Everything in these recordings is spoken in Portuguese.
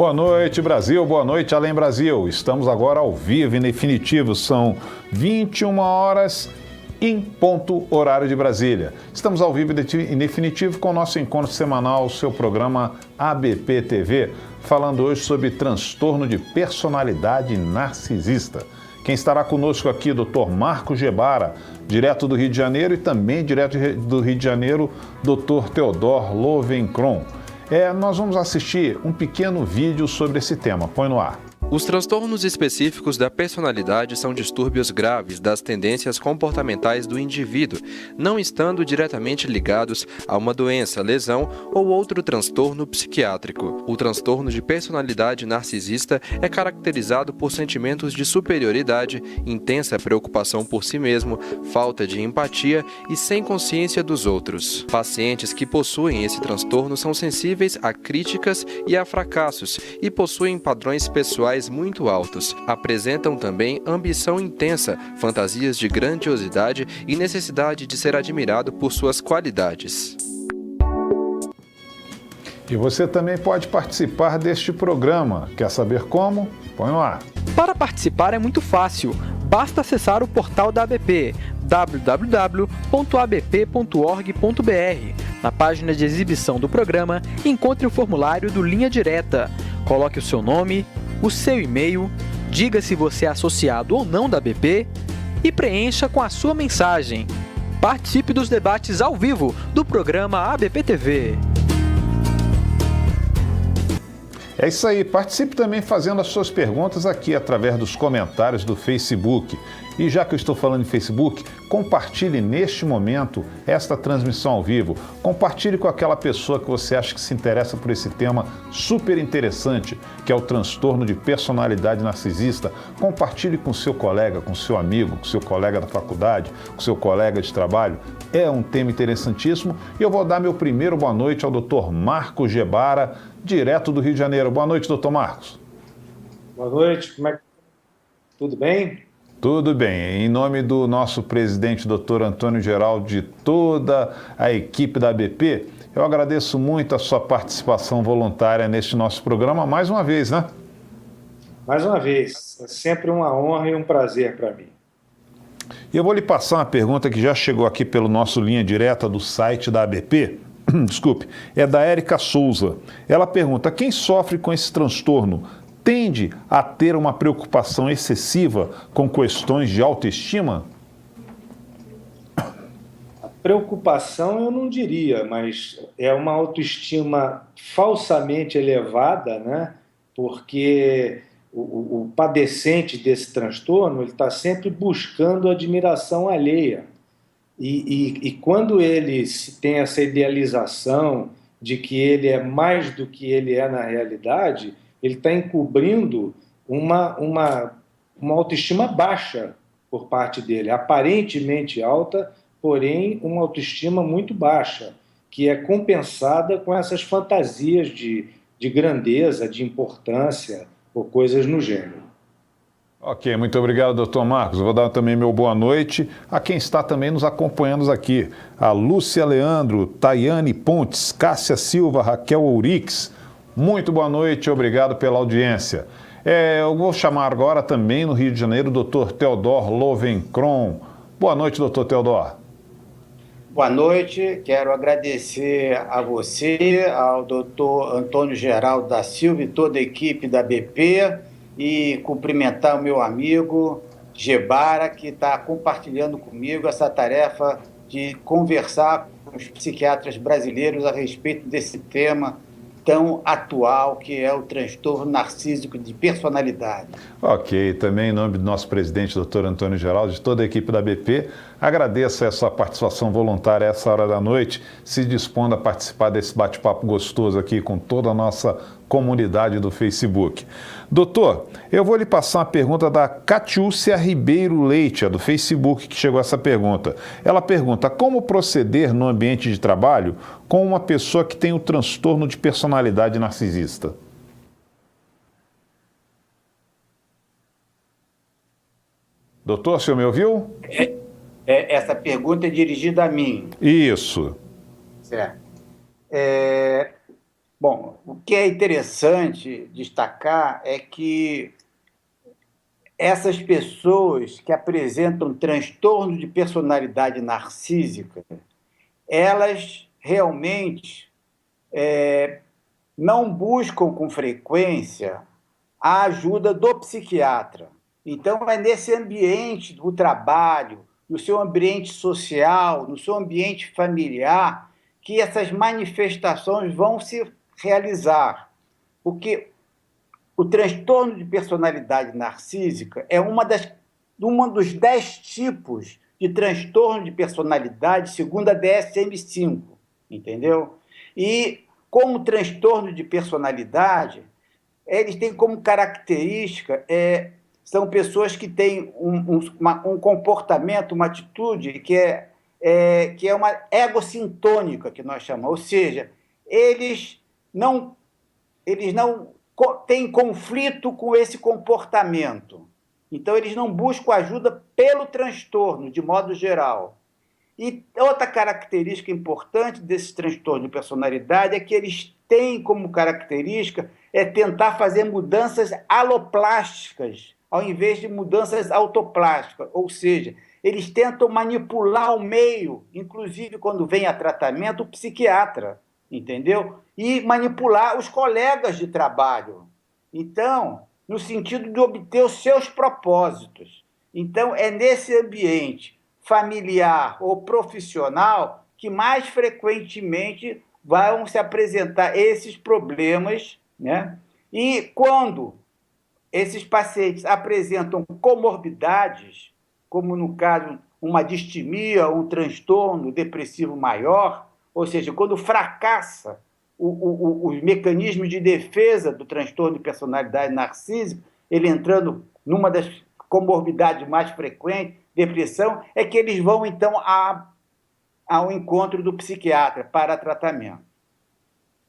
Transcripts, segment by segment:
Boa noite, Brasil. Boa noite, Além Brasil. Estamos agora ao vivo, em definitivo. São 21 horas em ponto, horário de Brasília. Estamos ao vivo em definitivo com o nosso encontro semanal, o seu programa ABP TV, falando hoje sobre transtorno de personalidade narcisista. Quem estará conosco aqui, Dr. Marcos Gebara, direto do Rio de Janeiro, e também direto do Rio de Janeiro, Dr. Theodor Lovenkron. Nós vamos assistir um pequeno vídeo sobre esse tema. Põe no ar. Os transtornos específicos da personalidade são distúrbios graves das tendências comportamentais do indivíduo, não estando diretamente ligados a uma doença, lesão ou outro transtorno psiquiátrico. O transtorno de personalidade narcisista é caracterizado por sentimentos de superioridade, intensa preocupação por si mesmo, falta de empatia e sem consciência dos outros. Pacientes que possuem esse transtorno são sensíveis a críticas e a fracassos e possuem padrões pessoais muito altos. Apresentam também ambição intensa, fantasias de grandiosidade e necessidade de ser admirado por suas qualidades. E você também pode participar deste programa. Quer saber como? Põe no ar. Para participar é muito fácil. Basta acessar o portal da ABP, www.abp.org.br. Na página de exibição do programa, encontre o formulário do Linha Direta. Coloque o seu nome, o seu e-mail, diga se você é associado ou não da ABP e preencha com a sua mensagem. Participe dos debates ao vivo do programa ABP TV. É isso aí, participe também fazendo as suas perguntas aqui através dos comentários do Facebook. E já que eu estou falando em Facebook, compartilhe neste momento esta transmissão ao vivo. Compartilhe com aquela pessoa que você acha que se interessa por esse tema super interessante, que é o transtorno de personalidade narcisista. Compartilhe com seu colega, com seu amigo, com seu colega da faculdade, com seu colega de trabalho. É um tema interessantíssimo e eu vou dar meu primeiro boa noite ao Dr. Marcos Gebara, direto do Rio de Janeiro. Boa noite, doutor Marcos. Boa noite, como é que... Tudo bem? Tudo bem. Em nome do nosso presidente, doutor Antônio Geraldo, de toda a equipe da ABP, eu agradeço muito a sua participação voluntária neste nosso programa, mais uma vez, né? Mais uma vez. É sempre uma honra e um prazer para mim. E eu vou lhe passar uma pergunta que já chegou aqui pelo nosso Linha Direta do site da ABP. Desculpe, é da Érica Souza. Ela pergunta: quem sofre com esse transtorno tende a ter uma preocupação excessiva com questões de autoestima? A preocupação eu não diria, mas é uma autoestima falsamente elevada, né? Porque o padecente desse transtorno ele está sempre buscando admiração alheia. E quando ele tem essa idealização de que ele é mais do que ele é na realidade, ele está encobrindo uma autoestima baixa por parte dele, aparentemente alta, porém uma autoestima muito baixa, que é compensada com essas fantasias de grandeza, de importância, ou coisas no gênero. Ok, muito obrigado, doutor Marcos. Eu vou dar também meu boa noite a quem está também nos acompanhando aqui. A Lúcia Leandro, Tayane Pontes, Cássia Silva, Raquel Ourix. Muito boa noite, obrigado pela audiência. Eu vou chamar agora também no Rio de Janeiro o Dr. Theodor Lovenkron. Boa noite, doutor Theodor. Boa noite, quero agradecer a você, ao doutor Antônio Geraldo da Silva e toda a equipe da BP e cumprimentar o meu amigo Gebara, que está compartilhando comigo essa tarefa de conversar com os psiquiatras brasileiros a respeito desse tema tão atual, que é o transtorno narcísico de personalidade. Ok, também em nome do nosso presidente, doutor Antônio Geraldo, de toda a equipe da BP, agradeço a sua participação voluntária a essa hora da noite, se dispondo a participar desse bate-papo gostoso aqui com toda a nossa comunidade do Facebook. Doutor, eu vou lhe passar uma pergunta da Catiúcia Ribeiro Leite, do Facebook, que chegou essa pergunta. Ela pergunta: como proceder no ambiente de trabalho com uma pessoa que tem o transtorno de personalidade narcisista? Doutor, o senhor me ouviu? Essa pergunta é dirigida a mim. Isso. Certo. Bom, o que é interessante destacar é que essas pessoas que apresentam transtorno de personalidade narcísica, elas realmente não buscam com frequência a ajuda do psiquiatra. Então, é nesse ambiente do trabalho, no seu ambiente social, no seu ambiente familiar, que essas manifestações vão se realizar. Porque o transtorno de personalidade narcísica é um dos 10 tipos de transtorno de personalidade, segundo a DSM-5, entendeu? E, como transtorno de personalidade, eles têm como característica, são pessoas que têm um comportamento, uma atitude que é uma egocintônica, que nós chamamos, ou seja, eles não têm conflito com esse comportamento. Então, eles não buscam ajuda pelo transtorno, de modo geral. E outra característica importante desse transtorno de personalidade é que eles têm como característica tentar fazer mudanças aloplásticas, ao invés de mudanças autoplásticas. Ou seja, eles tentam manipular o meio, inclusive quando vem a tratamento, o psiquiatra, entendeu? E manipular os colegas de trabalho. Então, no sentido de obter os seus propósitos. Então, é nesse ambiente familiar ou profissional que mais frequentemente vão se apresentar esses problemas, né? E quando esses pacientes apresentam comorbidades, como no caso uma distimia, um transtorno depressivo maior, ou seja, quando fracassa os mecanismos de defesa do transtorno de personalidade narcísica, ele entrando numa das comorbidades mais frequentes, depressão, é que eles vão, então, ao encontro do psiquiatra para tratamento.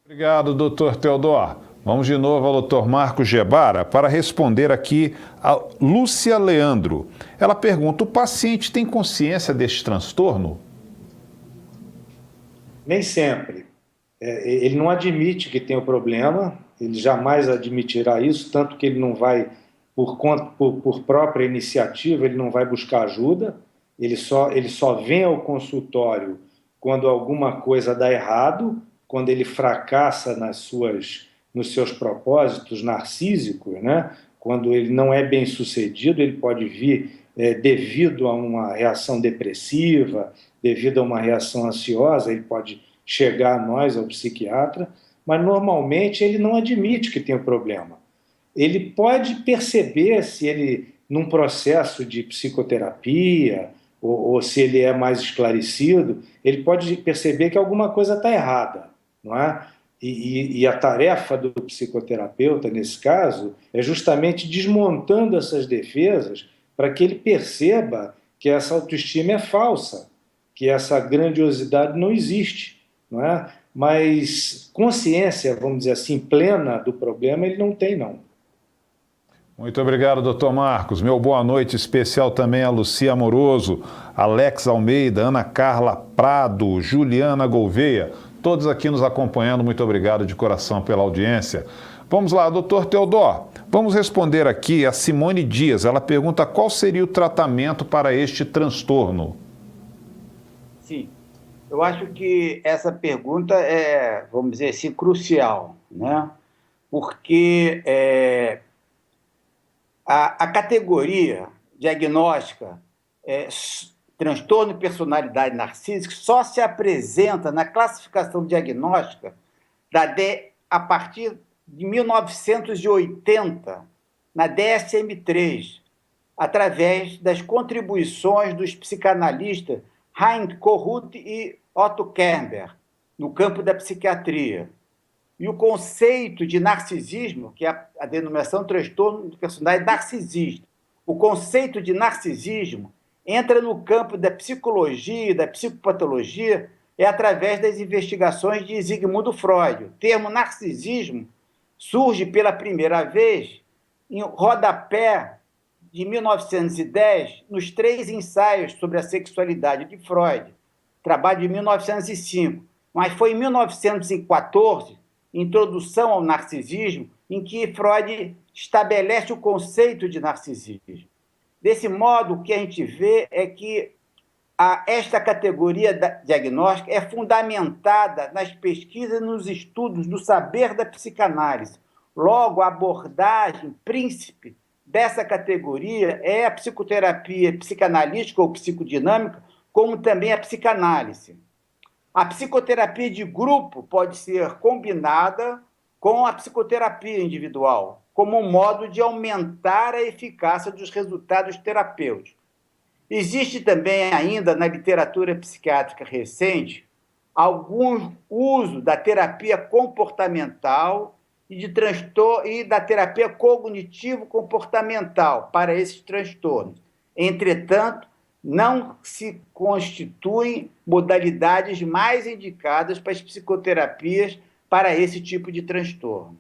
Obrigado, doutor Teodoro. Vamos de novo ao doutor Marcos Gebara para responder aqui a Lúcia Leandro. Ela pergunta: o paciente tem consciência deste transtorno? Nem sempre. Ele não admite que tem o problema, ele jamais admitirá isso, tanto que ele não vai, por própria iniciativa, ele não vai buscar ajuda, ele só vem ao consultório quando alguma coisa dá errado, quando ele fracassa nos seus propósitos narcísicos, né? Quando ele não é bem sucedido, ele pode vir devido a uma reação depressiva, devido a uma reação ansiosa, ele pode chegar a nós, ao psiquiatra, mas normalmente ele não admite que tem o problema. Ele pode perceber se ele, num processo de psicoterapia, ou se ele é mais esclarecido, ele pode perceber que alguma coisa está errada, não é? E a tarefa do psicoterapeuta, nesse caso, é justamente desmontando essas defesas para que ele perceba que essa autoestima é falsa, que essa grandiosidade não existe, não é? Mas consciência, vamos dizer assim, plena do problema, ele não tem, não. Muito obrigado, doutor Marcos. Meu boa noite especial também a Lucia Amoroso, Alex Almeida, Ana Carla Prado, Juliana Gouveia, todos aqui nos acompanhando. Muito obrigado de coração pela audiência. Vamos lá, doutor Teodoro, vamos responder aqui a Simone Dias. Ela pergunta qual seria o tratamento para este transtorno. Sim, eu acho que essa pergunta é, vamos dizer assim, crucial, né? Porque a categoria diagnóstica transtorno de personalidade narcísica só se apresenta na classificação diagnóstica a partir de 1980, na DSM-3, através das contribuições dos psicanalistas Heinz Kohut e Otto Kernberg, no campo da psiquiatria. E o conceito de narcisismo, que é a denominação transtorno de personalidade narcisista, o conceito de narcisismo entra no campo da psicologia, da psicopatologia, através das investigações de Sigmund Freud. O termo narcisismo surge pela primeira vez em rodapé de 1910, nos 3 ensaios sobre a sexualidade de Freud, trabalho de 1905. Mas foi em 1914 Introdução ao Narcisismo, em que Freud estabelece o conceito de narcisismo. Desse modo, o que a gente vê é que esta categoria diagnóstica é fundamentada nas pesquisas e nos estudos do saber da psicanálise. Logo, a abordagem príncipe dessa categoria é a psicoterapia psicanalítica ou psicodinâmica, como também a psicanálise. A psicoterapia de grupo pode ser combinada com a psicoterapia individual, como um modo de aumentar a eficácia dos resultados terapêuticos. Existe também ainda na literatura psiquiátrica recente algum uso da terapia comportamental e da terapia cognitivo-comportamental para esses transtornos. Entretanto, não se constituem modalidades mais indicadas para as psicoterapias para esse tipo de transtorno.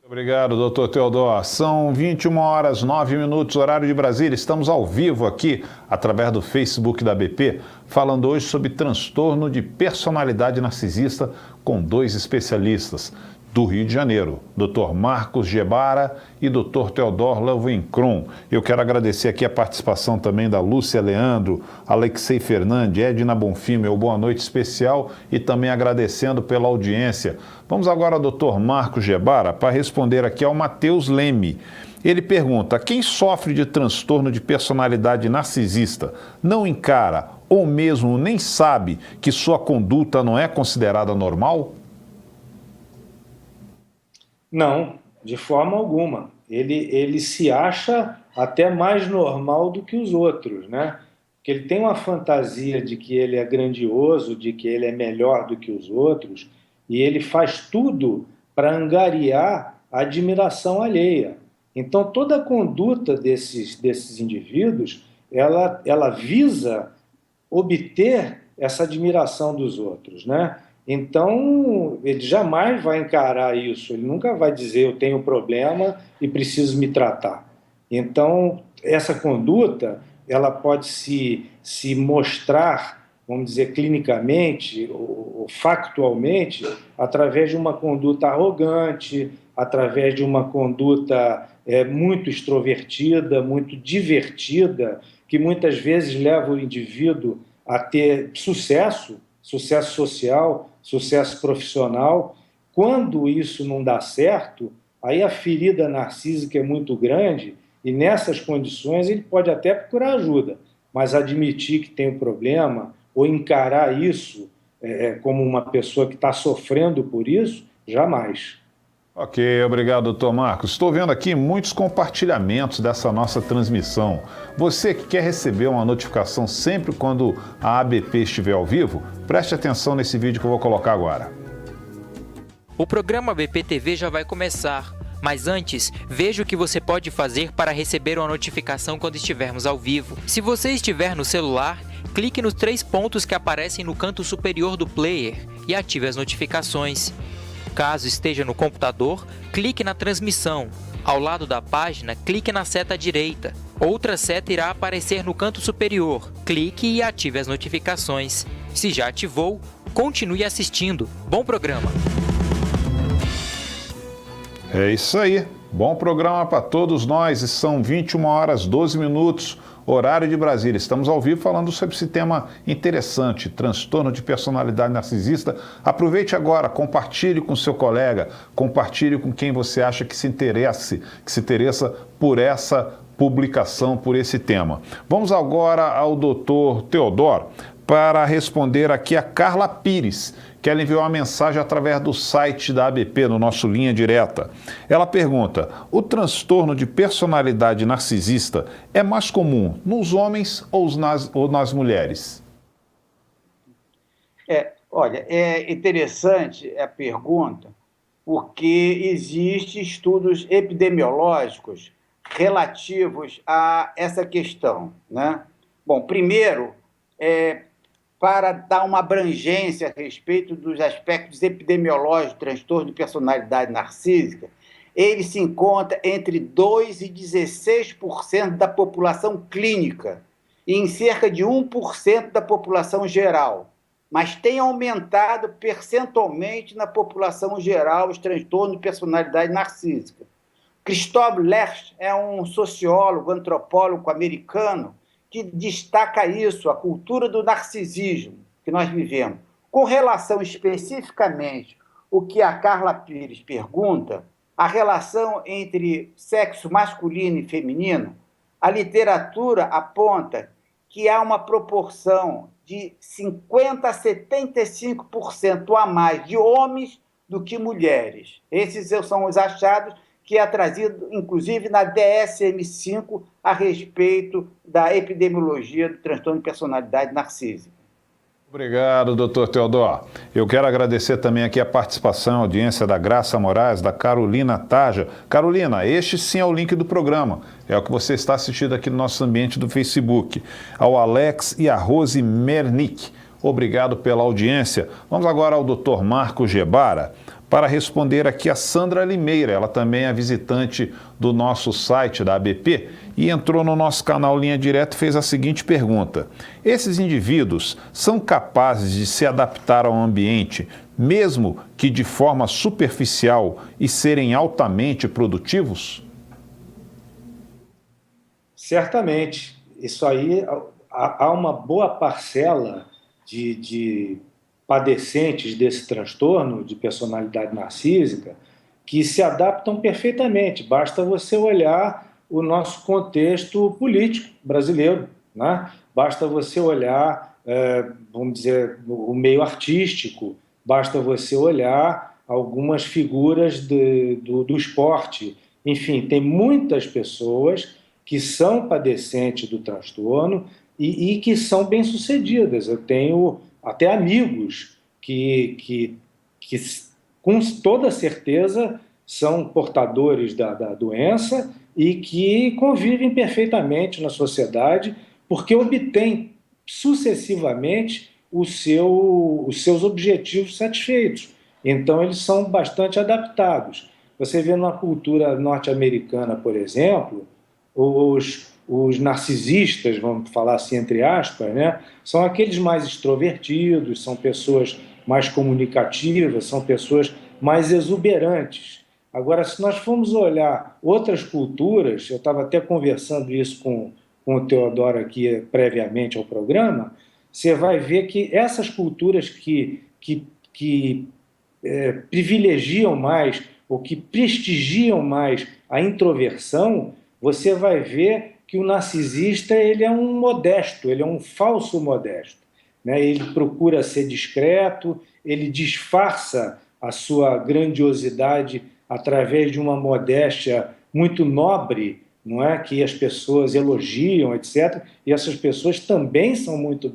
Obrigado, doutor Teodoro. São 21h09, horário de Brasília. Estamos ao vivo aqui, através do Facebook da BP, falando hoje sobre transtorno de personalidade narcisista com 2 especialistas do Rio de Janeiro, Dr. Marcos Gebara e Dr. Teodoro Löwenkron. Eu quero agradecer aqui a participação também da Lúcia Leandro, Alexei Fernandes, Edna Bonfim, meu boa noite especial, e também agradecendo pela audiência. Vamos agora ao Dr. Marcos Gebara para responder aqui ao Matheus Leme. Ele pergunta: quem sofre de transtorno de personalidade narcisista não encara ou mesmo nem sabe que sua conduta não é considerada normal? Não, de forma alguma. Ele se acha até mais normal do que os outros, né? Porque ele tem uma fantasia de que ele é grandioso, de que ele é melhor do que os outros, e ele faz tudo para angariar a admiração alheia. Então, toda a conduta desses indivíduos, ela visa obter essa admiração dos outros, né? Então, ele jamais vai encarar isso, ele nunca vai dizer eu tenho problema e preciso me tratar. Então, essa conduta, ela pode se mostrar, vamos dizer, clinicamente ou factualmente, através de uma conduta arrogante, através de uma conduta muito extrovertida, muito divertida, que muitas vezes leva o indivíduo a ter sucesso social, sucesso profissional. Quando isso não dá certo, aí a ferida narcísica é muito grande e nessas condições ele pode até procurar ajuda, mas admitir que tem um problema ou encarar isso como uma pessoa que está sofrendo por isso, jamais. Ok, obrigado, doutor Marcos. Estou vendo aqui muitos compartilhamentos dessa nossa transmissão. Você que quer receber uma notificação sempre quando a ABP estiver ao vivo, preste atenção nesse vídeo que eu vou colocar agora. O programa ABP TV já vai começar, mas antes, veja o que você pode fazer para receber uma notificação quando estivermos ao vivo. Se você estiver no celular, clique nos 3 pontos que aparecem no canto superior do player e ative as notificações. Caso esteja no computador, clique na transmissão. Ao lado da página, clique na seta direita. Outra seta irá aparecer no canto superior. Clique e ative as notificações. Se já ativou, continue assistindo. Bom programa! É isso aí. Bom programa para todos nós. E são 21h12, horário de Brasília. Estamos ao vivo falando sobre esse tema interessante, transtorno de personalidade narcisista. Aproveite agora, compartilhe com seu colega, compartilhe com quem você acha que se interessa por essa publicação, por esse tema. Vamos agora ao doutor Teodoro para responder aqui a Carla Pires, que ela enviou uma mensagem através do site da ABP, no nosso Linha Direta. Ela pergunta: o transtorno de personalidade narcisista é mais comum nos homens ou nas mulheres? Olha, é interessante a pergunta, porque existem estudos epidemiológicos relativos a essa questão, né? Bom, primeiro, para dar uma abrangência a respeito dos aspectos epidemiológicos do transtorno de personalidade narcísica, ele se encontra entre 2% e 16% da população clínica e em cerca de 1% da população geral. mas tem aumentado percentualmente na população geral os transtornos de personalidade narcísica. Christoph Lerch é um sociólogo, antropólogo americano que destaca isso, a cultura do narcisismo que nós vivemos. Com relação especificamente ao que a Carla Pires pergunta, a relação entre sexo masculino e feminino, a literatura aponta que há uma proporção de 50% a 75% a mais de homens do que mulheres. Esses são os achados que é trazido, inclusive, na DSM-5, a respeito da epidemiologia do transtorno de personalidade narcísica. Obrigado, doutor Teodoro. Eu quero agradecer também aqui a participação, a audiência da Graça Moraes, da Carolina Taja. Carolina, este sim é o link do programa. É o que você está assistindo aqui no nosso ambiente do Facebook. Ao Alex e a Rose Mernick. Obrigado pela audiência. Vamos agora ao doutor Marco Gebara para responder aqui a Sandra Limeira. Ela também é visitante do nosso site da ABP e entrou no nosso canal Linha Direta e fez a seguinte pergunta: esses indivíduos são capazes de se adaptar ao ambiente, mesmo que de forma superficial, e serem altamente produtivos? Certamente. Isso aí, há uma boa parcela de padecentes desse transtorno de personalidade narcísica que se adaptam perfeitamente. Basta você olhar o nosso contexto político brasileiro, né? Basta você olhar, vamos dizer, o meio artístico, basta você olhar algumas figuras do esporte. Enfim, tem muitas pessoas que são padecentes do transtorno e que são bem-sucedidas. Eu tenho até amigos que com toda certeza são portadores da doença e que convivem perfeitamente na sociedade porque obtêm sucessivamente os seus objetivos satisfeitos. Então, eles são bastante adaptados. Você vê na cultura norte-americana, por exemplo, os narcisistas, vamos falar assim entre aspas, né, são aqueles mais extrovertidos, são pessoas mais comunicativas, são pessoas mais exuberantes. Agora, se nós formos olhar outras culturas, eu estava até conversando isso com o Teodoro aqui previamente ao programa, você vai ver que essas culturas que privilegiam mais ou que prestigiam mais a introversão, você vai ver que o narcisista ele é um modesto, ele é um falso modesto, né? Ele procura ser discreto, ele disfarça a sua grandiosidade através de uma modéstia muito nobre, não é? Que as pessoas elogiam, etc. E essas pessoas também são muito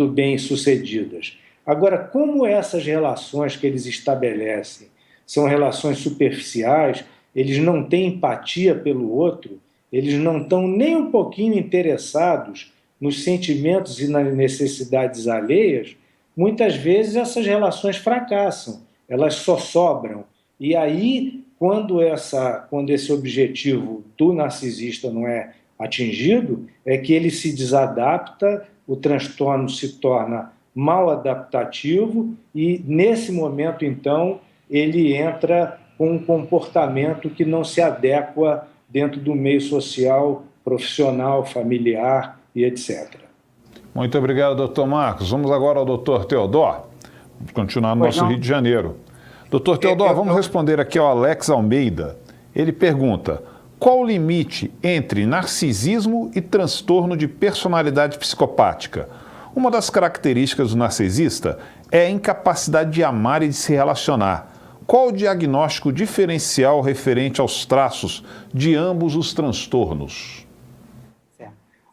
bem sucedidas. Agora, como essas relações que eles estabelecem são relações superficiais, eles não têm empatia pelo outro, eles não estão nem um pouquinho interessados nos sentimentos e nas necessidades alheias, muitas vezes essas relações fracassam, elas só sobram. E aí, quando esse objetivo do narcisista não é atingido, é que ele se desadapta, o transtorno se torna mal adaptativo e, nesse momento, então, ele entra com um comportamento que não se adequa dentro do meio social, profissional, familiar e etc. Muito obrigado, doutor Marcos. Vamos agora ao doutor Teodoro. Vamos continuar no nosso Rio de Janeiro. Doutor Teodoro, vamos responder aqui ao Alex Almeida. Ele pergunta: qual o limite entre narcisismo e transtorno de personalidade psicopática? Uma das características do narcisista é a incapacidade de amar e de se relacionar. Qual o diagnóstico diferencial referente aos traços de ambos os transtornos?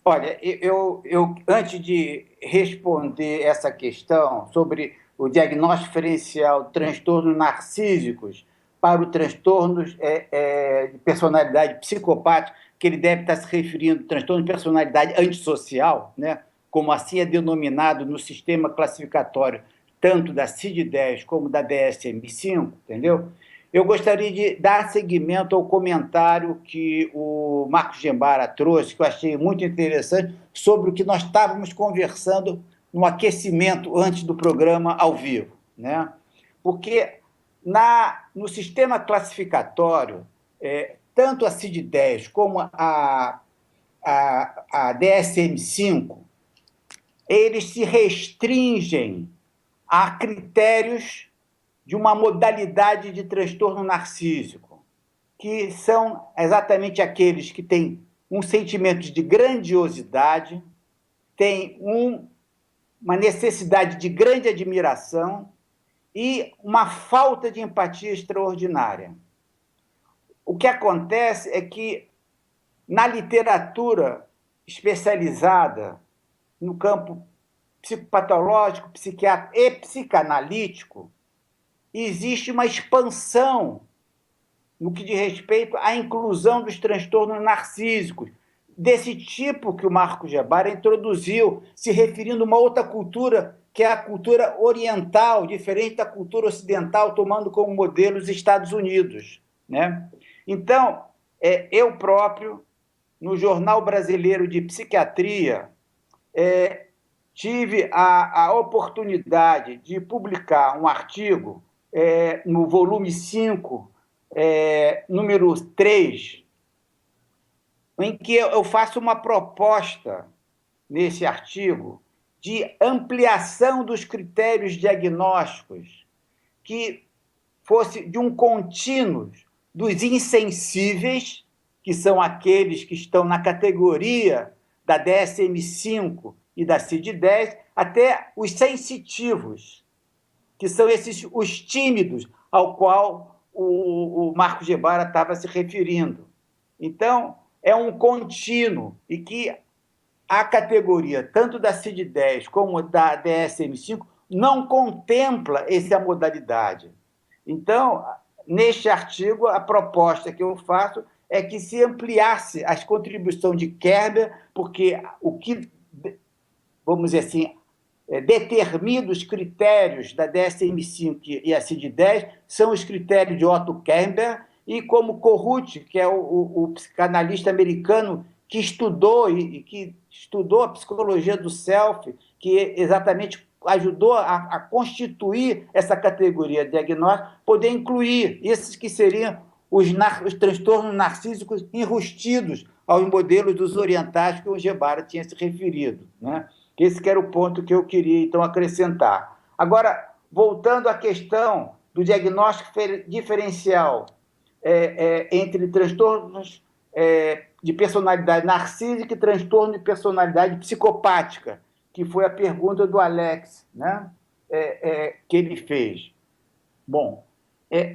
Olha, eu antes de responder essa questão sobre o diagnóstico diferencial de transtornos narcísicos para o transtorno de personalidade psicopática, que ele deve estar se referindo ao transtorno de personalidade antissocial, né? Como assim é denominado no sistema classificatório tanto da CID-10 como da DSM-5, entendeu? Eu gostaria de dar seguimento ao comentário que o Marcos Gebara trouxe, que eu achei muito interessante, sobre o que nós estávamos conversando no aquecimento antes do programa ao vivo, né? Porque no sistema classificatório, tanto a CID-10 como a DSM-5, eles se restringem a critérios de uma modalidade de transtorno narcísico, que são exatamente aqueles que têm um sentimento de grandiosidade, têm uma necessidade de grande admiração e uma falta de empatia extraordinária. O que acontece é que, na literatura especializada no campo psicopatológico, psiquiátrico e psicanalítico, existe uma expansão no que diz respeito à inclusão dos transtornos narcísicos, desse tipo que o Marcos Gebara introduziu, se referindo a uma outra cultura, que é a cultura oriental, diferente da cultura ocidental, tomando como modelo os Estados Unidos, né? Então, eu próprio, no Jornal Brasileiro de Psiquiatria, tive a oportunidade de publicar um artigo no volume 5, número 3, em que eu faço uma proposta, nesse artigo, de ampliação dos critérios diagnósticos, que fosse de um contínuo dos insensíveis, que são aqueles que estão na categoria da DSM-5 e da CID-10, até os sensitivos, que são os tímidos, ao qual o Marcos Gebara estava se referindo. Então, é um contínuo, e que a categoria, tanto da CID-10 como da DSM-5, não contempla essa modalidade. Então, neste artigo, a proposta que eu faço é que se ampliasse as contribuições de Kerber, porque o que, vamos dizer assim, determina os critérios da DSM-5 e a CID-10 são os critérios de Otto Kerber, e como Corrucci, que é o psicanalista americano que estudou a psicologia do self, que exatamente ajudou a constituir essa categoria diagnóstica, poder incluir esses que seriam os transtornos narcísicos enrustidos aos modelos dos orientais que o Gebara tinha se referido, né? Esse que era o ponto que eu queria, então, acrescentar. Agora, voltando à questão do diagnóstico diferencial entre transtornos de personalidade narcísica e transtorno de personalidade psicopática, que foi a pergunta do Alex, né? Que ele fez. Bom,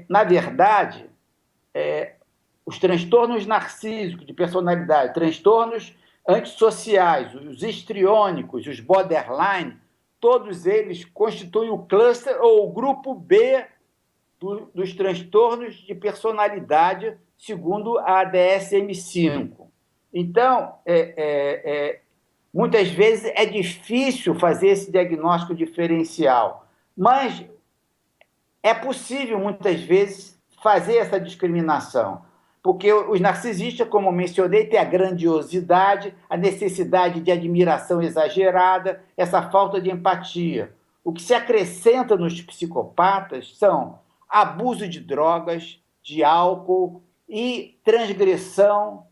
na verdade, os transtornos narcísicos de personalidade, transtornos antissociais, os histriônicos, os borderline, todos eles constituem o cluster ou o grupo B dos transtornos de personalidade, segundo a DSM-5. Então, muitas vezes é difícil fazer esse diagnóstico diferencial, mas é possível, muitas vezes, fazer essa discriminação, porque os narcisistas, como mencionei, têm a grandiosidade, a necessidade de admiração exagerada, essa falta de empatia. O que se acrescenta nos psicopatas são abuso de drogas, de álcool e transgressão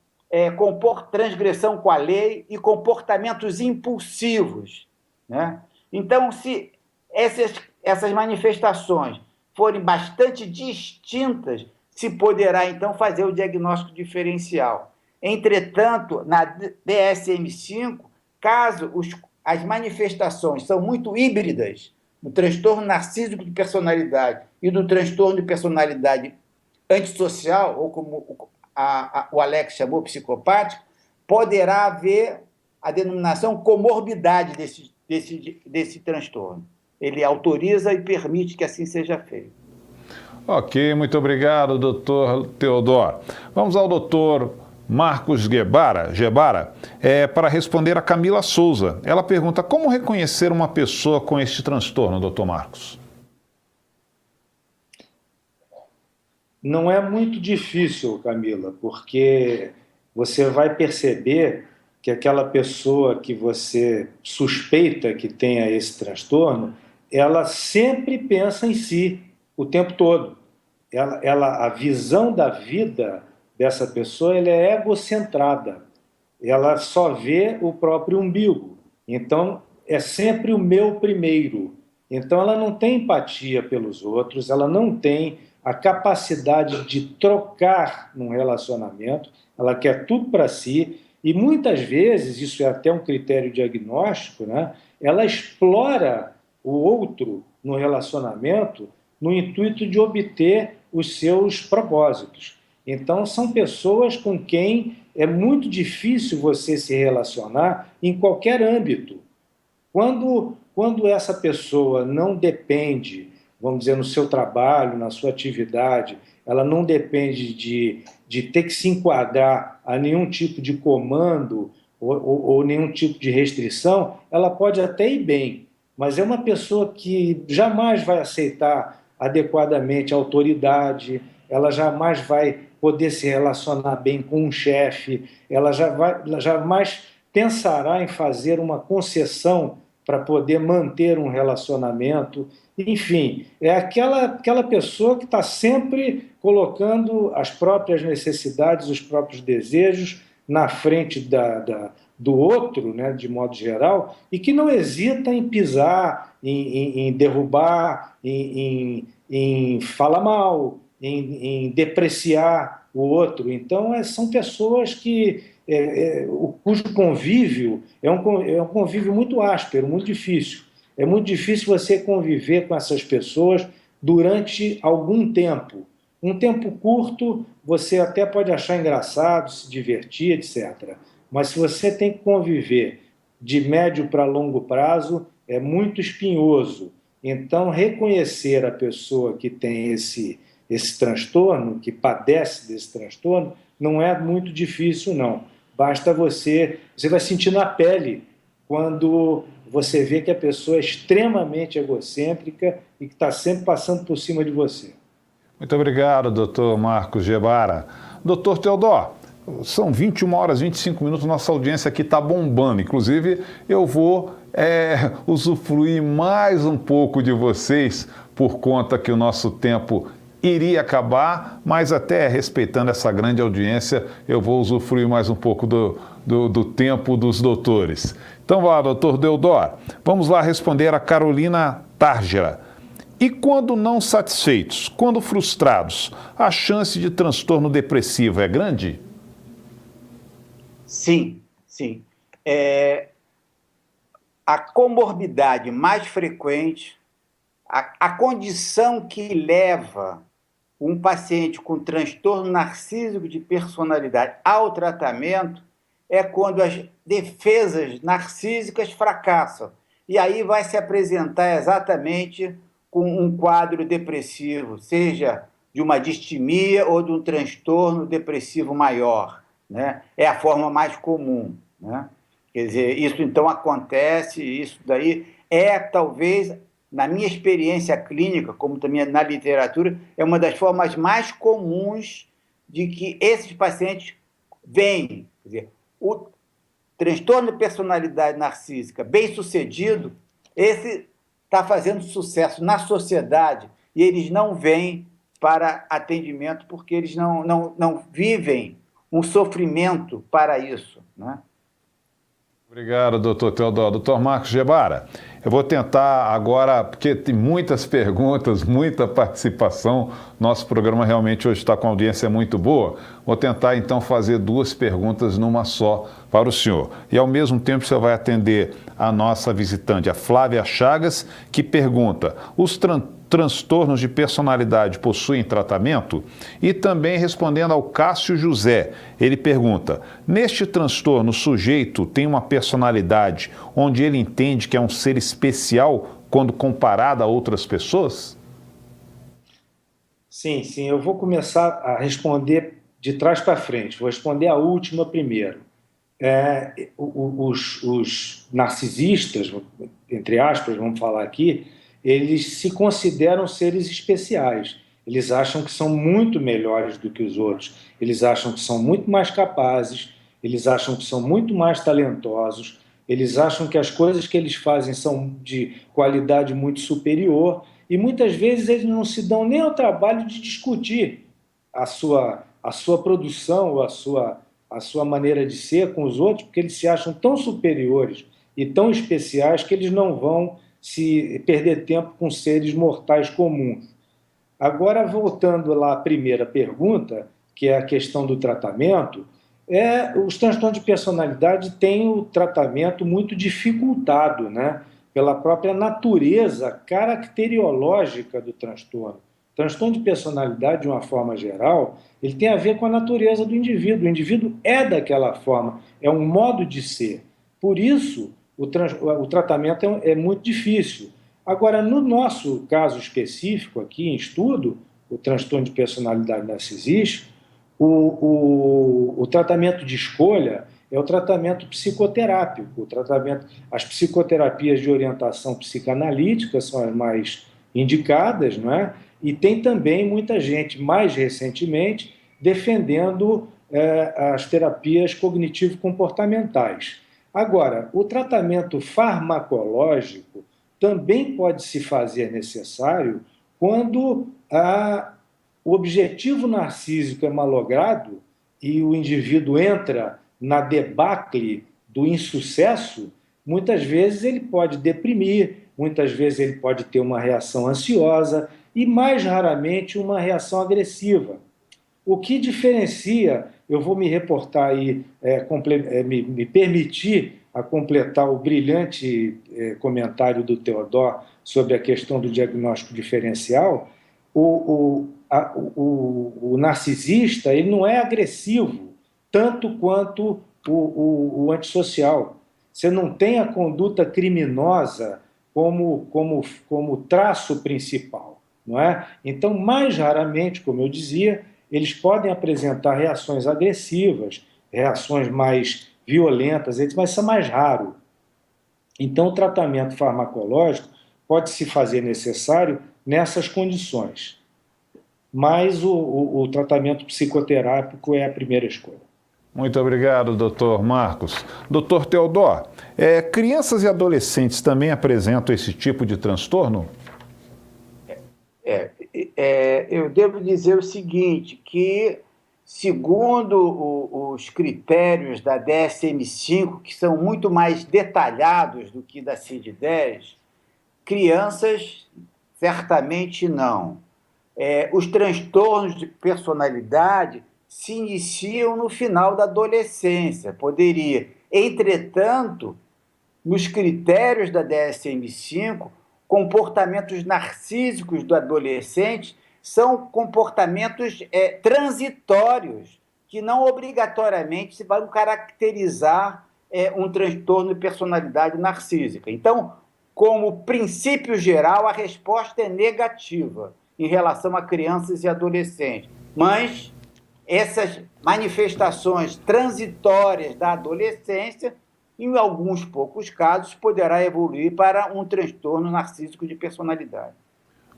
com a lei e comportamentos impulsivos, né? Então, se essas manifestações forem bastante distintas, se poderá, então, fazer o diagnóstico diferencial. Entretanto, na DSM-5, caso as manifestações são muito híbridas, no transtorno narcísico de personalidade e do transtorno de personalidade antissocial, ou como o Alex chamou, psicopático, poderá haver a denominação comorbidade desse transtorno. Ele autoriza e permite que assim seja feito. Ok, muito obrigado, doutor Teodoro. Vamos ao doutor Marcos Gebara, para responder a Camila Souza. Ela pergunta: como reconhecer uma pessoa com este transtorno, doutor Marcos? Não é muito difícil, Camila, porque você vai perceber que aquela pessoa que você suspeita que tenha esse transtorno, ela sempre pensa em si o tempo todo. A visão da vida dessa pessoa ela é egocentrada. Ela só vê o próprio umbigo. Então, é sempre o meu primeiro. Então, ela não tem empatia pelos outros, ela não tem a capacidade de trocar num relacionamento, ela quer tudo para si, e muitas vezes, isso é até um critério diagnóstico, né? Ela explora o outro no relacionamento no intuito de obter os seus propósitos. Então, são pessoas com quem é muito difícil você se relacionar em qualquer âmbito. Quando essa pessoa não depende, vamos dizer, no seu trabalho, na sua atividade, ela não depende de ter que se enquadrar a nenhum tipo de comando ou nenhum tipo de restrição, ela pode até ir bem, mas é uma pessoa que jamais vai aceitar adequadamente a autoridade, ela jamais vai poder se relacionar bem com um chefe, ela jamais pensará em fazer uma concessão para poder manter um relacionamento. Enfim, é aquela pessoa que está sempre colocando as próprias necessidades, os próprios desejos na frente do outro, né, de modo geral, e que não hesita em pisar, em derrubar, em falar mal, em depreciar o outro. Então, são pessoas que cujo convívio é um convívio muito áspero, muito difícil. É muito difícil você conviver com essas pessoas durante algum tempo. Um tempo curto, você até pode achar engraçado, se divertir, etc. Mas se você tem que conviver de médio para longo prazo, é muito espinhoso. Então, reconhecer a pessoa que tem esse transtorno, que padece desse transtorno, não é muito difícil, não. Basta você vai sentir na pele quando você vê que a pessoa é extremamente egocêntrica e que está sempre passando por cima de você. Muito obrigado, doutor Marcos Gebara. Doutor Teodoro, são 21 horas e 25 minutos, nossa audiência aqui está bombando. Inclusive, eu vou usufruir mais um pouco de vocês por conta que o nosso tempo iria acabar, mas até respeitando essa grande audiência, eu vou usufruir mais um pouco do tempo dos doutores. Então, vá, doutor Teodoro, vamos lá responder a Carolina Tárgera. E quando não satisfeitos, quando frustrados, a chance de transtorno depressivo é grande? Sim, sim. A comorbidade mais frequente, a condição que leva um paciente com transtorno narcísico de personalidade ao tratamento é quando as defesas narcísicas fracassam. E aí vai se apresentar exatamente com um quadro depressivo, seja de uma distimia ou de um transtorno depressivo maior, né? É a forma mais comum, né? Quer dizer, isso então acontece, isso daí talvez, na minha experiência clínica, como também na literatura, é uma das formas mais comuns de que esses pacientes vêm. Quer dizer, o transtorno de personalidade narcísica bem-sucedido, esse está fazendo sucesso na sociedade e eles não vêm para atendimento porque eles não vivem um sofrimento para isso, né? Obrigado, doutor Teodoro. Doutor Marcos Gebara, eu vou tentar agora, porque tem muitas perguntas, muita participação, nosso programa realmente hoje está com audiência muito boa, vou tentar então fazer 2 perguntas numa só para o senhor. E ao mesmo tempo você vai atender a nossa visitante, a Flávia Chagas, que pergunta, os transtornos de personalidade possuem tratamento? E também respondendo ao Cássio José, ele pergunta, neste transtorno o sujeito tem uma personalidade onde ele entende que é um ser especial quando comparado a outras pessoas? Sim, eu vou começar a responder de trás para frente, vou responder a última primeiro. Os narcisistas, entre aspas, vamos falar aqui, eles se consideram seres especiais. Eles acham que são muito melhores do que os outros. Eles acham que são muito mais capazes. eles acham que são muito mais talentosos, eles acham que as coisas que eles fazem são de qualidade muito superior e muitas vezes eles não se dão nem ao trabalho de discutir a sua produção ou a sua maneira de ser com os outros, porque eles se acham tão superiores e tão especiais que eles não vão se perder tempo com seres mortais comuns. Agora, voltando lá à primeira pergunta, que é a questão do tratamento, os transtornos de personalidade têm o tratamento muito dificultado, né, pela própria natureza caracteriológica do transtorno. O transtorno de personalidade, de uma forma geral, ele tem a ver com a natureza do indivíduo. O indivíduo é daquela forma, é um modo de ser. Por isso, o tratamento é muito difícil. Agora, no nosso caso específico aqui em estudo, o transtorno de personalidade narcisista, o tratamento de escolha é o tratamento psicoterápico. As psicoterapias de orientação psicanalítica são as mais indicadas, não é? E tem também muita gente, mais recentemente, defendendo as terapias cognitivo-comportamentais. Agora, o tratamento farmacológico também pode se fazer necessário quando o objetivo narcísico é malogrado e o indivíduo entra na debacle do insucesso. Muitas vezes ele pode deprimir, muitas vezes ele pode ter uma reação ansiosa e, mais raramente, uma reação agressiva. O que diferencia, eu vou me reportar aí, me permitir a completar o brilhante comentário do Teodoro sobre a questão do diagnóstico diferencial. O narcisista, ele não é agressivo, tanto quanto o antissocial. Você não tem a conduta criminosa como traço principal, não é? Então, mais raramente, como eu dizia, eles podem apresentar reações agressivas, reações mais violentas, mas isso é mais raro. Então, o tratamento farmacológico pode se fazer necessário nessas condições. Mas o tratamento psicoterápico é a primeira escolha. Muito obrigado, doutor Marcos. Doutor Teodoro, crianças e adolescentes também apresentam esse tipo de transtorno? Eu devo dizer o seguinte, que segundo os critérios da DSM-5, que são muito mais detalhados do que da CID-10, crianças certamente não. Os transtornos de personalidade se iniciam no final da adolescência, poderia. Entretanto, nos critérios da DSM-5, comportamentos narcísicos do adolescente são comportamentos transitórios, que não obrigatoriamente se vão caracterizar um transtorno de personalidade narcísica. Então, como princípio geral, a resposta é negativa em relação a crianças e adolescentes. Mas essas manifestações transitórias da adolescência, em alguns poucos casos, poderá evoluir para um transtorno narcísico de personalidade.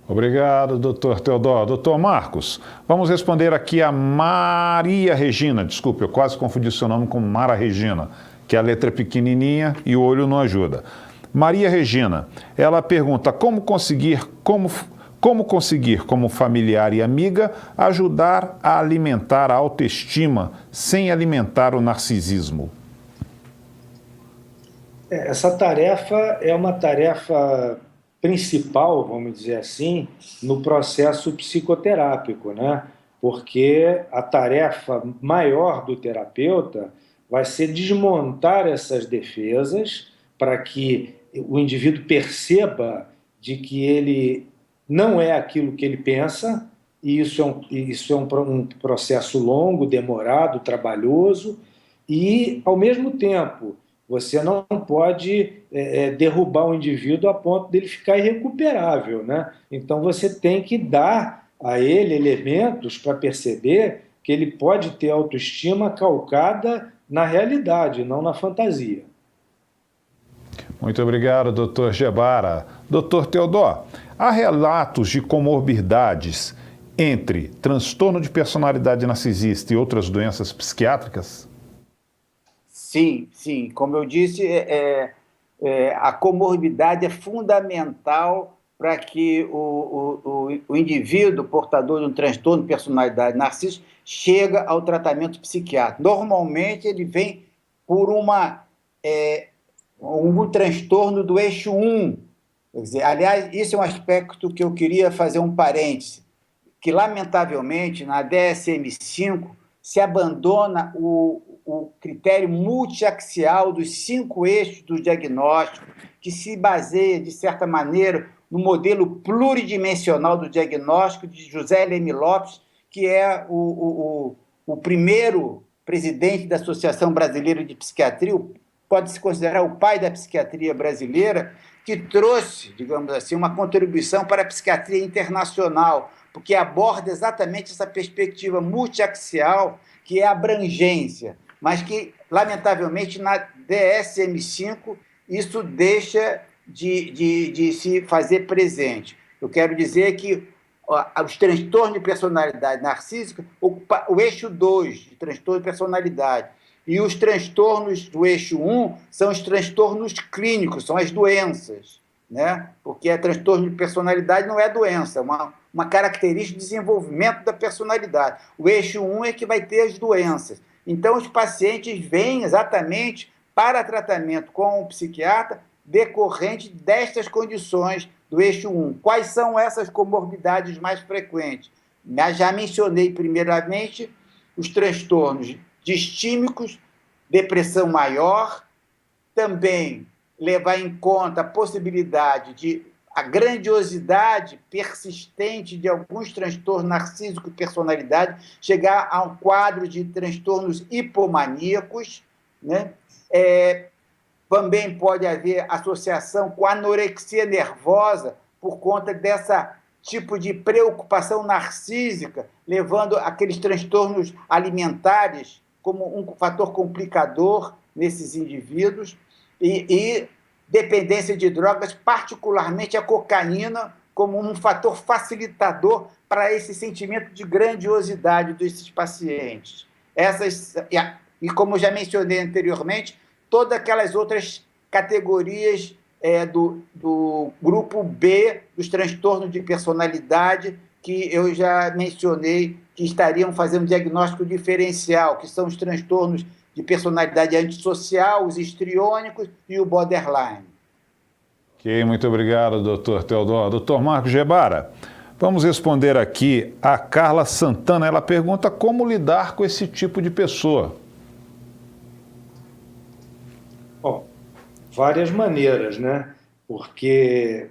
Obrigado, doutor Teodoro. Doutor Marcos, vamos responder aqui a Maria Regina. Desculpe, eu quase confundi seu nome com Mara Regina, que a letra é pequenininha e o olho não ajuda. Maria Regina, ela pergunta como conseguir, como familiar e amiga, ajudar a alimentar a autoestima sem alimentar o narcisismo? Essa tarefa é uma tarefa principal, vamos dizer assim, no processo psicoterápico, né? Porque a tarefa maior do terapeuta vai ser desmontar essas defesas para que o indivíduo perceba de que ele não é aquilo que ele pensa, e isso é um processo longo, demorado, trabalhoso, e, ao mesmo tempo, você não pode derrubar o indivíduo a ponto dele ficar irrecuperável, né? Então, você tem que dar a ele elementos para perceber que ele pode ter autoestima calcada na realidade, não na fantasia. Muito obrigado, doutor Gebara. Doutor Teodoro, há relatos de comorbidades entre transtorno de personalidade narcisista e outras doenças psiquiátricas? Sim, sim. Como eu disse, a comorbidade é fundamental para que o indivíduo portador de um transtorno de personalidade narcísica chegue ao tratamento psiquiátrico. Normalmente, ele vem por um transtorno do eixo 1. Quer dizer, aliás, isso é um aspecto que eu queria fazer um parêntese, que, lamentavelmente, na DSM-5, se abandona o critério multiaxial dos 5 eixos do diagnóstico, que se baseia, de certa maneira, no modelo pluridimensional do diagnóstico de José Leme Lopes, que é o primeiro presidente da Associação Brasileira de Psiquiatria, pode-se considerar o pai da psiquiatria brasileira, que trouxe, digamos assim, uma contribuição para a psiquiatria internacional, porque aborda exatamente essa perspectiva multiaxial, que é a abrangência, mas que, lamentavelmente, na DSM-5, isso deixa de se fazer presente. Eu quero dizer que os transtornos de personalidade narcísica ocupam o eixo 2 de transtorno de personalidade, e os transtornos do eixo 1 são os transtornos clínicos, são as doenças, né? Porque transtorno de personalidade não é doença, é uma característica de desenvolvimento da personalidade. O eixo 1 é que vai ter as doenças. Então, os pacientes vêm exatamente para tratamento com o psiquiatra decorrente destas condições do eixo 1. Quais são essas comorbidades mais frequentes? Já mencionei, primeiramente, os transtornos distímicos, depressão maior, também levar em conta a possibilidade de a grandiosidade persistente de alguns transtornos narcísicos e personalidade, chegar a um quadro de transtornos hipomaníacos, né? Também pode haver associação com anorexia nervosa por conta dessa tipo de preocupação narcísica, levando aqueles transtornos alimentares como um fator complicador nesses indivíduos, e dependência de drogas, particularmente a cocaína, como um fator facilitador para esse sentimento de grandiosidade desses pacientes. E como já mencionei anteriormente, todas aquelas outras categorias do grupo B dos transtornos de personalidade, que eu já mencionei, que estariam fazendo diagnóstico diferencial, que são os transtornos de personalidade antissocial, os histriônicos e o borderline. Ok, muito obrigado, doutor Teodoro. Doutor Marcos Gebara, vamos responder aqui a Carla Santana. Ela pergunta como lidar com esse tipo de pessoa. Bom, várias maneiras, né? Porque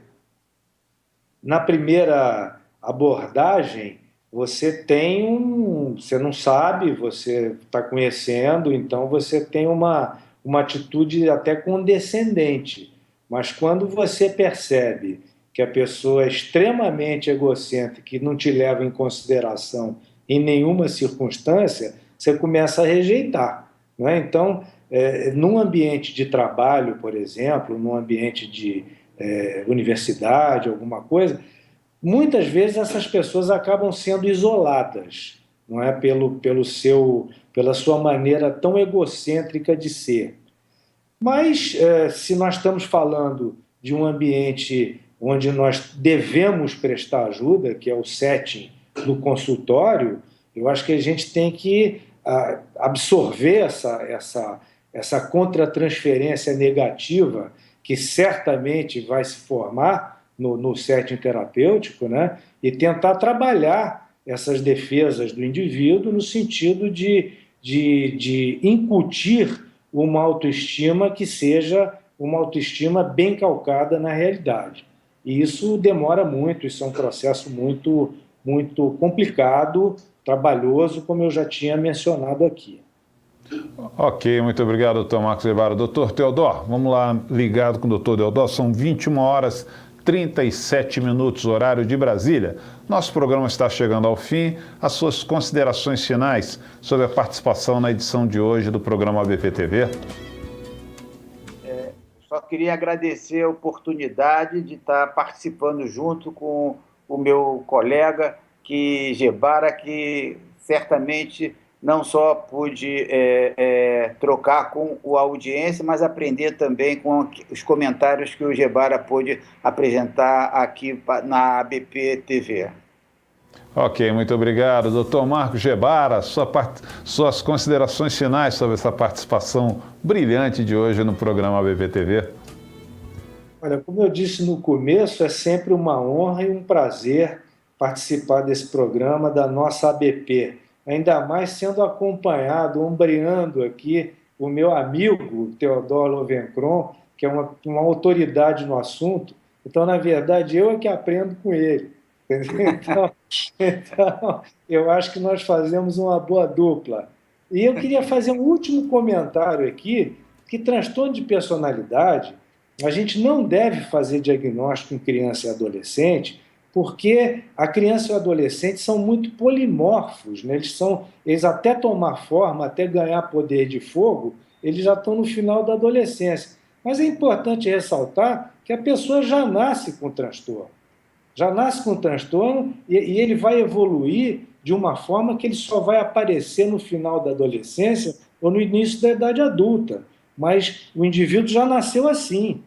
na primeira abordagem você não sabe, você está conhecendo, então você tem uma atitude até condescendente. Mas quando você percebe que a pessoa é extremamente egocêntrica, que não te leva em consideração em nenhuma circunstância, você começa a rejeitar, né? Então, num ambiente de trabalho, por exemplo, num ambiente de universidade, alguma coisa, muitas vezes essas pessoas acabam sendo isoladas, não é? Pela sua maneira tão egocêntrica de ser. Mas, se nós estamos falando de um ambiente onde nós devemos prestar ajuda, que é o setting do consultório, eu acho que a gente tem que absorver essa contratransferência negativa que certamente vai se formar no setting terapêutico, né? E tentar trabalhar essas defesas do indivíduo no sentido de incutir uma autoestima que seja uma autoestima bem calcada na realidade. E isso demora muito, isso é um processo muito, muito complicado, trabalhoso, como eu já tinha mencionado aqui. Ok, muito obrigado, doutor Marcos Gebara. Doutor Teodoro, vamos lá, ligado com o doutor Teodoro, são 21h37, horário de Brasília. Nosso programa está chegando ao fim. As suas considerações finais sobre a participação na edição de hoje do programa BPTV? Só queria agradecer a oportunidade de estar participando junto com o meu colega Gebara, que certamente não só pude trocar com a audiência, mas aprender também com os comentários que o Gebara pôde apresentar aqui na ABP TV. Ok, muito obrigado. Doutor Marcos Gebara, suas considerações finais sobre essa participação brilhante de hoje no programa ABP TV. Olha, como eu disse no começo, é sempre uma honra e um prazer participar desse programa da nossa ABP. Ainda mais sendo acompanhado, ombreando aqui o meu amigo Theodore Lovenkron, que é uma autoridade no assunto. Então, na verdade, eu é que aprendo com ele. Entendeu? Então, eu acho que nós fazemos uma boa dupla. E eu queria fazer um último comentário aqui, que transtorno de personalidade, a gente não deve fazer diagnóstico em criança e adolescente, porque a criança e o adolescente são muito polimorfos, né? Eles até tomar forma, até ganhar poder de fogo, eles já estão no final da adolescência. Mas é importante ressaltar que a pessoa já nasce com transtorno. Já nasce com transtorno e ele vai evoluir de uma forma que ele só vai aparecer no final da adolescência ou no início da idade adulta. Mas o indivíduo já nasceu assim.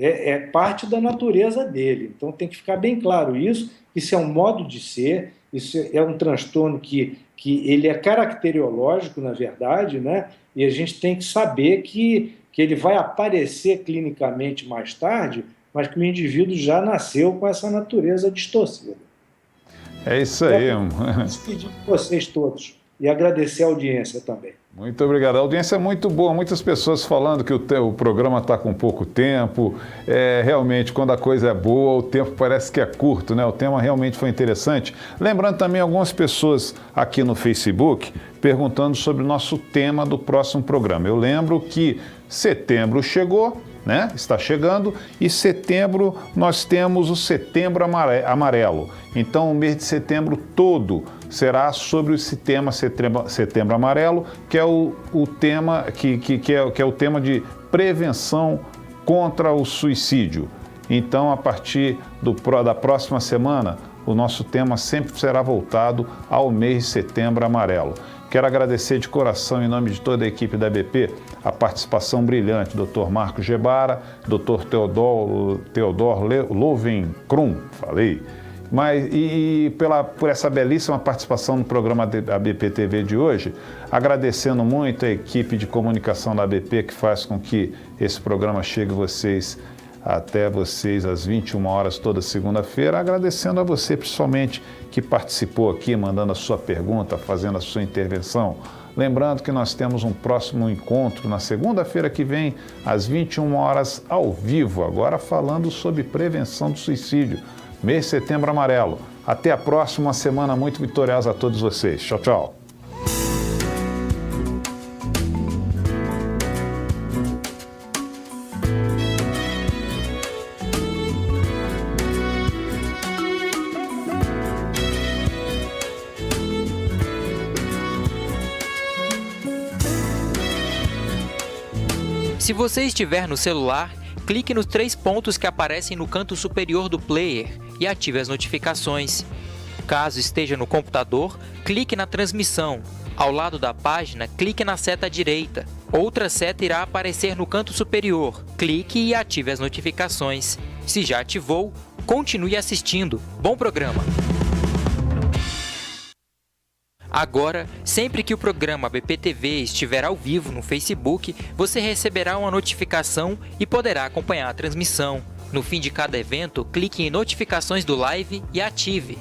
É parte da natureza dele. Então tem que ficar bem claro isso é um modo de ser, isso é um transtorno que ele é caracteriológico, na verdade, né? E a gente tem que saber que ele vai aparecer clinicamente mais tarde, mas que o indivíduo já nasceu com essa natureza distorcida. É isso aí. Despedir de vocês todos e agradecer a audiência também. Muito obrigado. A audiência é muito boa, muitas pessoas falando que o programa está com pouco tempo. Realmente, quando a coisa é boa, o tempo parece que é curto, né? O tema realmente foi interessante. Lembrando também algumas pessoas aqui no Facebook perguntando sobre o nosso tema do próximo programa. Eu lembro que setembro chegou, né? Está chegando, e setembro nós temos o Setembro Amarelo. Então, o mês de setembro todo será sobre esse tema Setembro Amarelo, que é o tema que é o tema de prevenção contra o suicídio. Então, a partir da próxima semana, o nosso tema sempre será voltado ao mês de Setembro Amarelo. Quero agradecer de coração, em nome de toda a equipe da ABP, a participação brilhante do Dr. Marcos Gebara, Dr. Theodore Lovenkron, falei, por essa belíssima participação no programa da ABP TV de hoje, agradecendo muito a equipe de comunicação da ABP que faz com que esse programa chegue até vocês às 21 horas toda segunda-feira, agradecendo a você principalmente que participou aqui, mandando a sua pergunta, fazendo a sua intervenção. Lembrando que nós temos um próximo encontro na segunda-feira que vem, às 21 horas, ao vivo, agora falando sobre prevenção do suicídio, mês de Setembro Amarelo. Até a próxima, semana muito vitoriosa a todos vocês. Tchau, tchau. Se você estiver no celular, clique nos 3 pontos que aparecem no canto superior do player e ative as notificações. Caso esteja no computador, clique na transmissão. Ao lado da página, clique na seta direita. Outra seta irá aparecer no canto superior. Clique e ative as notificações. Se já ativou, continue assistindo. Bom programa! Agora, sempre que o programa ABP TV estiver ao vivo no Facebook, você receberá uma notificação e poderá acompanhar a transmissão. No fim de cada evento, clique em Notificações do Live e ative.